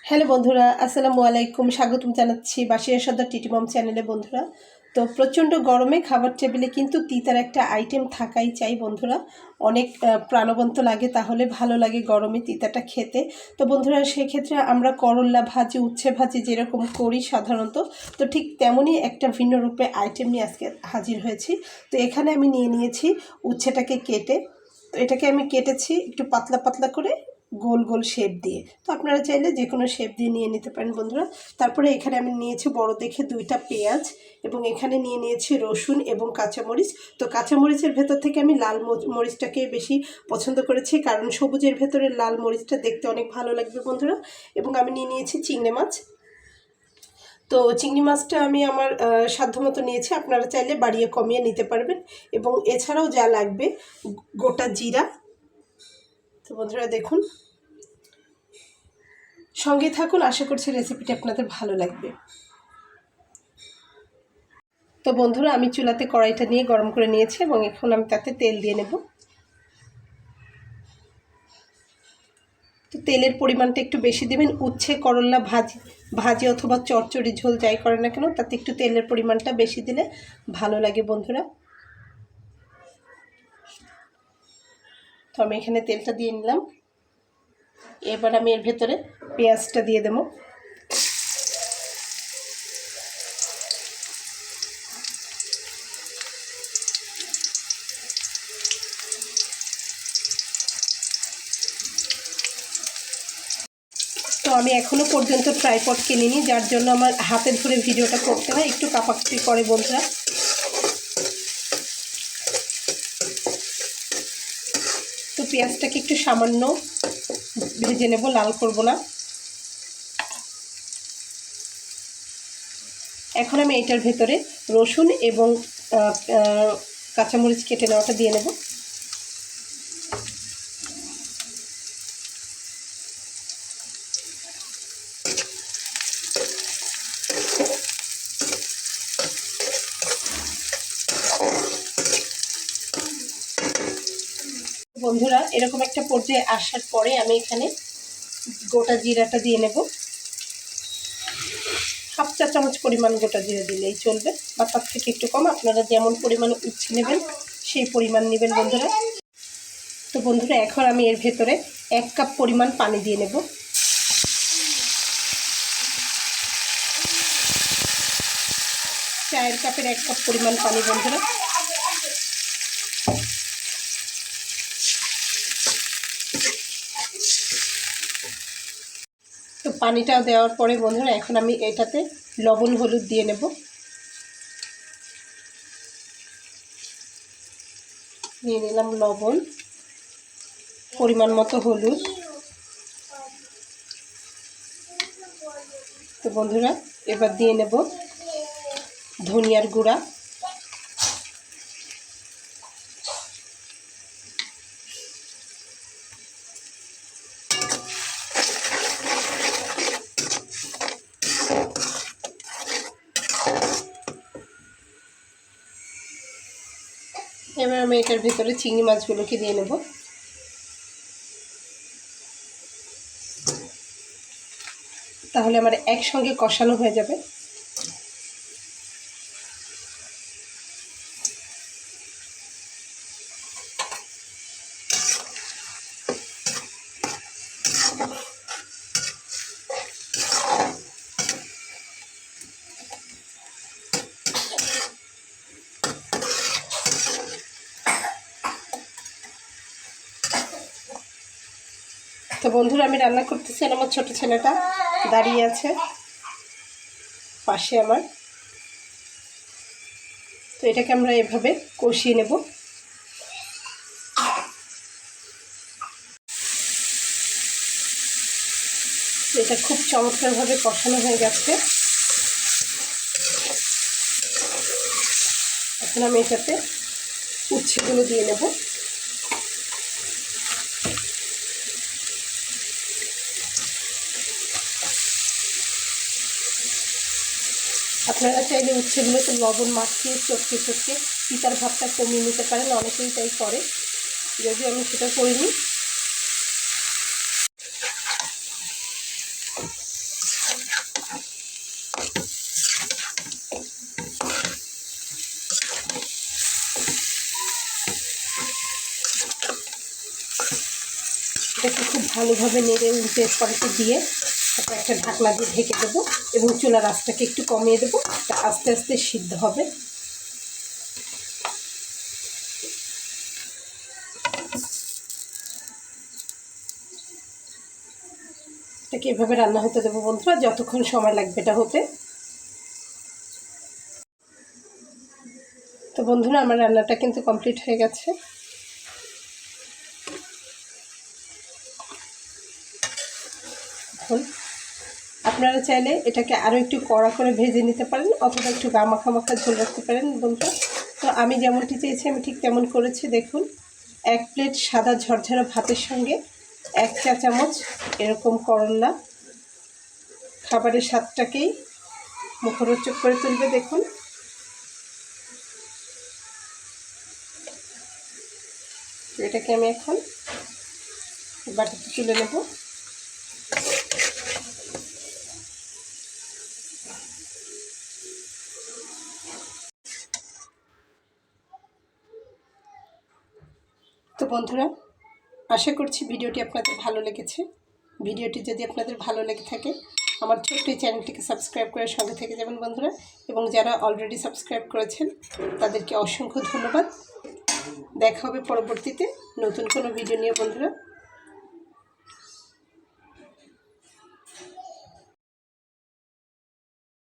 Hello বন্ধুরা, আসসালামু আলাইকুম। স্বাগতম জানাচ্ছি বাসিয়া সর্দার টিটি মম চ্যানেলে। বন্ধুরা, তো প্রচণ্ড গরমে খাবার টেবিলে কিন্তু তিতার একটা আইটেম থাকাই চাই বন্ধুরা। অনেক প্রাণবন্ত লাগে, তাহলে ভালো লাগে গরমে তিতাটা খেতে। তো বন্ধুরা, সেক্ষেত্রে আমরা করল্লা ভাজি, উচ্ছে ভাজি যেরকম করি সাধারণত, তো ঠিক তেমনই একটা ভিন্ন রূপে আইটেম নিয়ে আজকে হাজির হয়েছি। তো এখানে আমি নিয়ে নিয়েছি উচ্ছেটাকে কেটে। তো এটাকে আমি কেটেছি একটু পাতলা পাতলা করে, গোল গোল শেপ দিয়ে। তো আপনারা চাইলে যে কোনো শেপ দিয়ে নিয়ে নিতে পারেন বন্ধুরা। তারপরে এখানে আমি নিয়েছি বড় দেখে 2টা পেঁয়াজ, এবং এখানে নিয়ে নিয়েছি রসুন এবং কাঁচামরিচ। তো কাঁচামরিচের ভেতর থেকে আমি লাল মরিচটাকে বেশি পছন্দ করেছি, কারণ সবুজের ভেতরে লাল মরিচটা দেখতে অনেক ভালো লাগবে বন্ধুরা। এবং আমি নিয়ে নিয়েছি চিংড়ি মাছ। তো চিংড়ি মাছটা আমি আমার সাধ্যমতো নিয়েছি, আপনারা চাইলে বাড়িয়ে কমিয়ে নিতে পারবেন। এবং এছাড়াও যা লাগবে, গোটা জিরা। তো বন্ধুরা দেখুন, সঙ্গে থাকুন, আশা করছি রেসিপিটা আপনাদের ভালো লাগবে। তো বন্ধুরা, আমি চুলাতে কড়াইটা নিয়ে গরম করে নিয়েছি, এবং এখন আমি তাতে তেল দিয়ে নেব। তো তেলের পরিমাণটা একটু বেশি দেবেন। উচ্ছে করল্লা ভাজি অথবা চচ্চড়ি ঝোল যাই করে না কেন, তাতে একটু তেলের পরিমাণটা বেশি দিলে ভালো লাগে বন্ধুরা। তো আমি এখানে তেলটা দিয়ে নিলাম। এবার আমি এর ভেতরে পেঁয়াজটা দিয়ে দেবো। তো আমি এখনও পর্যন্ত ট্রাইপড কিনিনি, যার জন্য আমার হাতে ধরে ভিডিওটা করতে হয়, একটু কাঁপাকাঁপি করে বন্ধুরা। তো পেঁয়াজটাকে একটু সামান্য ভেজে নেব, লাল করব না। এখন আমি এটার ভেতরে রসুন এবং কাঁচামরিচ কেটে নেওয়াটা দিয়ে নেব। বন্ধুরা, এরকম একটা পর্যায়ে আসার পরে আমি এখানে গোটা জিরাটা দিয়ে নেব। 1/2 চা চামচ পরিমাণ গোটা জিরা দিলেই চলবে, বা তার থেকে একটু কম, আপনারা যেমন পরিমাণে উচ্ছে নেবেন সেই পরিমাণ নেবেন বন্ধুরা। তো বন্ধুরা, এখন আমি এর ভেতরে 1 কাপ পরিমাণ পানি দিয়ে নেব। চায়ের কাপের 1 কাপ পরিমাণ পানি বন্ধুরা। তো পানিটা দেওয়ার পরে বন্ধুরা, এখন আমি এটাতে লবণ হলুদ দিয়ে নেব। নিয়ে নিলাম লবণ, পরিমাণ মতো হলুদ। তো বন্ধুরা, এবার দিয়ে নেব ধনিয়ার গুঁড়া, এবার আমি এটার ভিতরে চিংড়ি মাছগুলোকে দিয়ে নেব। তাহলে আমার একসঙ্গে কষানো হয়ে যাবে। তো বন্ধুরা, আমি রান্না করতেছি, আর আমার ছোটো ছেলেটা দাঁড়িয়ে আছে পাশে আমার। তো এটাকে আমরা এভাবে কষিয়ে নেব। এটা খুব চমৎকারভাবে কষানো হয়ে গেছে। এখন আমি এটাতে উচ্ছেগুলো দিয়ে নেব। আপনারা চাইলে উচ্ছেগুলোতে লবণ মাখিয়ে চটকে চটকে তিতার ভাবটা কমিয়ে নিতে পারেন, অনেকেই তাই করে, যদিও আমি সেটা করিনি। ভালোভাবে নেড়ে উল্টে কড়াইতে দিয়ে তারপর একটা ঢাকনা দিয়ে ঢেকে দেবো এবং চুলার আঁচটাকে একটু কমিয়ে দেবো, আস্তে আস্তে সিদ্ধ হবে। এটাকে এভাবে রান্না হতে দেবো বন্ধুরা, যতক্ষণ সময় লাগবে এটা হতে। তো বন্ধুরা আমার রান্নাটা কিন্তু কমপ্লিট হয়ে গেছে। এখন আপনারা চাইলে এটাকে আরও একটু কড়া করে ভেজে নিতে পারেন অথবা একটু গা মাখা মাখা ঝোল রাখতে পারেন বন্ধুরা। তো আমি যেমনটি চেয়েছি আমি ঠিক তেমন করেছি। দেখুন, 1 প্লেট সাদা ঝরঝরা ভাতের সঙ্গে 1 চা চামচ এরকম করলা খাবারের স্বাদটাকেই মুখরোচক করে তুলবে। দেখুন, এটাকে আমি এখন বাটিতে তুলে নেব। তো বন্ধুরা আশা করছি ভিডিওটি আপনাদের ভালো লেগেছে। ভিডিওটি যদি আপনাদের ভালো লেগে থাকে আমার ছোট্ট এই চ্যানেলটিকে সাবস্ক্রাইব করে সঙ্গে থেকে যাবেন বন্ধুরা, এবং যারা অলরেডি সাবস্ক্রাইব করেছেন তাদেরকে অসংখ্য ধন্যবাদ। দেখা হবে পরবর্তীতে নতুন কোনো ভিডিও নিয়ে বন্ধুরা।